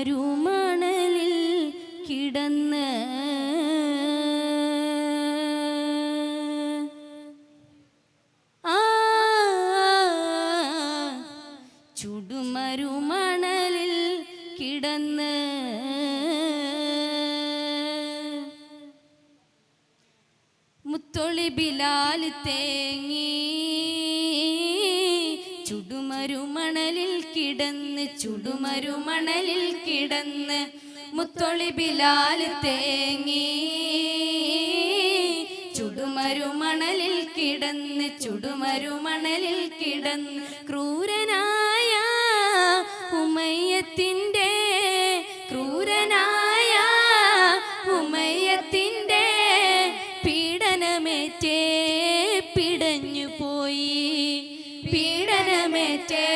ചുടുമരുമണലിൽ കിടന്ന് ചുടുമരുമണലിൽ കിടന്ന് മുത്തൊളി ബിലാൽ തേങ്ങി ചുടുമരുമണലിൽ കിടന്ന് ചുടുമരുമണലിൽ കിടന്ന് മുത്തൊളി ബിലാൽ തേങ്ങി ചുടുമരുമണലിൽ കിടന്ന് ചുടുമരുമണലിൽ കിടന്ന് ക്രൂരനായ ഉമയ്യത്തിൻ്റെ ക്രൂരനായ ഉമയ്യത്തിൻ്റെ പീഡനമേറ്റേ പിടഞ്ഞു പോയി പീഡനമേറ്റേ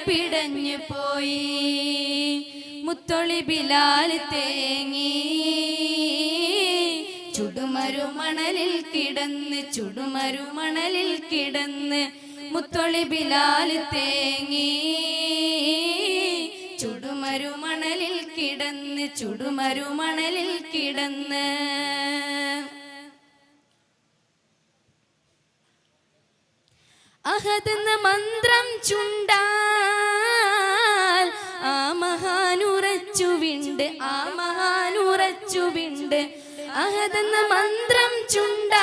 പിടഞ്ഞു പോയി മുത്തൊളി ബിലാൽ തേങ്ങി ചുടുമരുമണലിൽ കിടന്ന് ചുടുമരുമണലിൽ കിടന്ന് മുത്തൊളി ബിലാൽ തേങ്ങി ചുടുമരുമണലിൽ കിടന്ന് ചുടുമരുമണലിൽ കിടന്ന് അഹദെന്ന മന്ത്രം ചുണ്ടാൽ ആ മഹാനുറച്ചുവിണ്ട് ആ മഹാനുറച്ചുവിണ്ട് അഹദെന്ന മന്ത്രം ചുണ്ടാൽ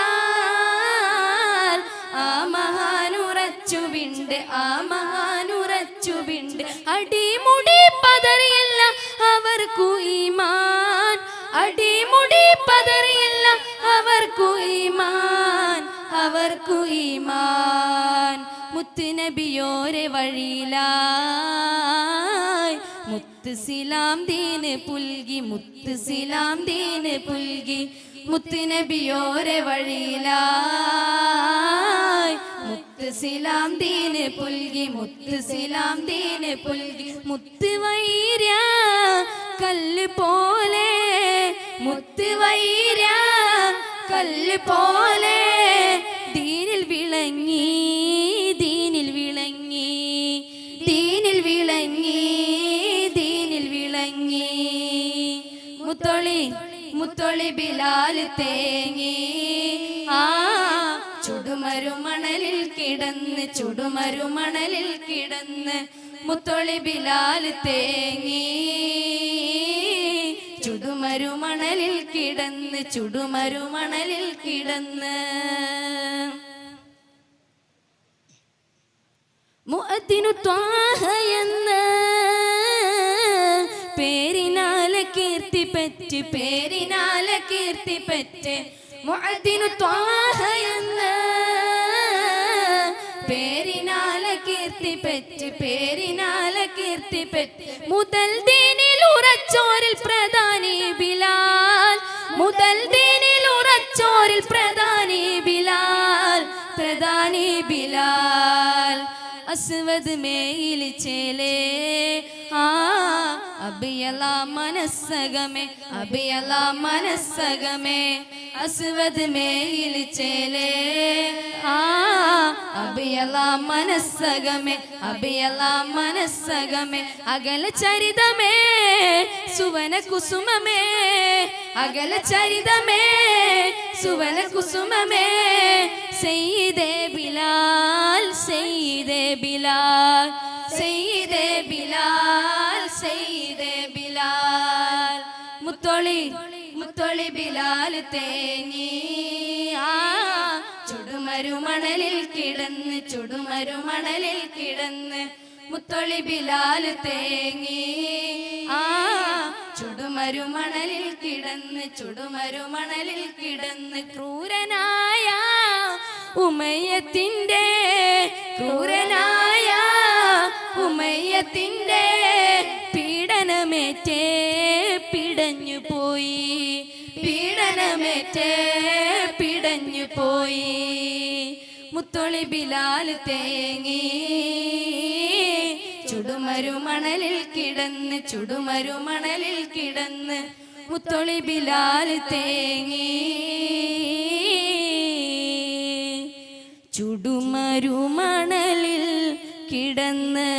ആ മഹാനുറച്ചുവിണ്ട് ആ മഹാനുറച്ചുവിണ്ട് അടിമുടി പതറിയല്ല അവർക്കു ഈമാൻ അടിമുടി പതറിയല്ല അവർക്കു ഈമാൻ അവർക്കു ഈമാൻ മുത്തുനബിയോരെ വഴിയിലായി മുത്ത് സിലാം ദീന് പുൽകി മുത്ത് സിലാം ദീന് പുൽകി മുത്തുനബിയോരെ വഴിയിലായി മുത്ത് സിലാം ദീന് പുൽകി മുത്ത് സിലാം ദീന് പുൽകി മുത്ത് വൈര്യ കല്ല് പോലെ മുത്ത് വൈര്യ കല്ല് പോലെ ദീനിൽ വിളങ്ങി ദീനിൽ വിളങ്ങി ദീനിൽ വിളങ്ങി ദീനിൽ വിളങ്ങി മുത്തൊളി ബിലാൽ തേങ്ങി ആ ചുടുമരുമണലിൽ കിടന്ന് ചുടുമരുമണലിൽ കിടന്ന് മുത്തൊളി ബിലാൽ തേങ്ങി ചുടുമരുമണലിൽ കിടന്ന് ചുടുമരുമണലിൽ കിടന്ന് മുഅദ്ദിനു ത്വാഹ എന്ന പേരിനാലെ കീർത്തി പെറ്റ് പേരിനാലെ കീർത്തി പെറ്റ് മുഅദ്ദിനു ത്വാഹ എന്ന പേരിനാലെ കീർത്തി പെറ്റ് പേരിനാലെ കീർത്തി പെറ്റ് മുതൽ ദീനിൽ ഉറച്ചോരിൽ പ്രധാനി ബിലാൽ മുതൽ ദീനിൽ ഉറച്ചോരിൽ പ്രധാനി ബിലാൽ പ്രധാനി ബിലാൽ അസ്വദ് മേയിൽ ചേലേ ആ അബിയല മനസ്സകമേ അബിയല മനസ്സകമേ അസ്വദ് മേയിൽ ചേലേ ആ അബിയല മനസ്സകമേ അബിയല മനസ്സകമേ അകല ചരിതമേ സുവന കുസുമമേ അകല ചരിതമേ സുവന കുസുമമേ സയ്യിദേ ബിലാൽ സയ്യിദേ ബിലാൽ സയ്യിദേ ബിലാൽ സയ്യിദേ ബിലാൽ മുത്തൊളി ബിലാൽ തേങ്ങി ആ ചുടുമരുമണലിൽ കിടന്ന് ചുടുമരുമണലിൽ കിടന്ന് മുത്തൊളി ബിലാൽ തേങ്ങി ആ ചുടുമരുമണലിൽ കിടന്ന് ചുടുമരുമണലിൽ കിടന്ന് ക്രൂരനായ ഉമയ്യത്തിൻ്റെ ക്രൂരനായ ഉമയ്യത്തിൻ്റെ പീഡനമേറ്റേ പിടഞ്ഞു പോയി പീഡനമേറ്റേ പിടഞ്ഞു പോയി മുത്തൊളി ബിലാൽ തേങ്ങി ചുടുമരുമണലിൽ കിടന്ന് ചുടുമരുമണലിൽ കിടന്ന് മുത്തൊളി ബിലാൽ തേങ്ങി ചുടുമരുമണലിൽ കിടന്ന്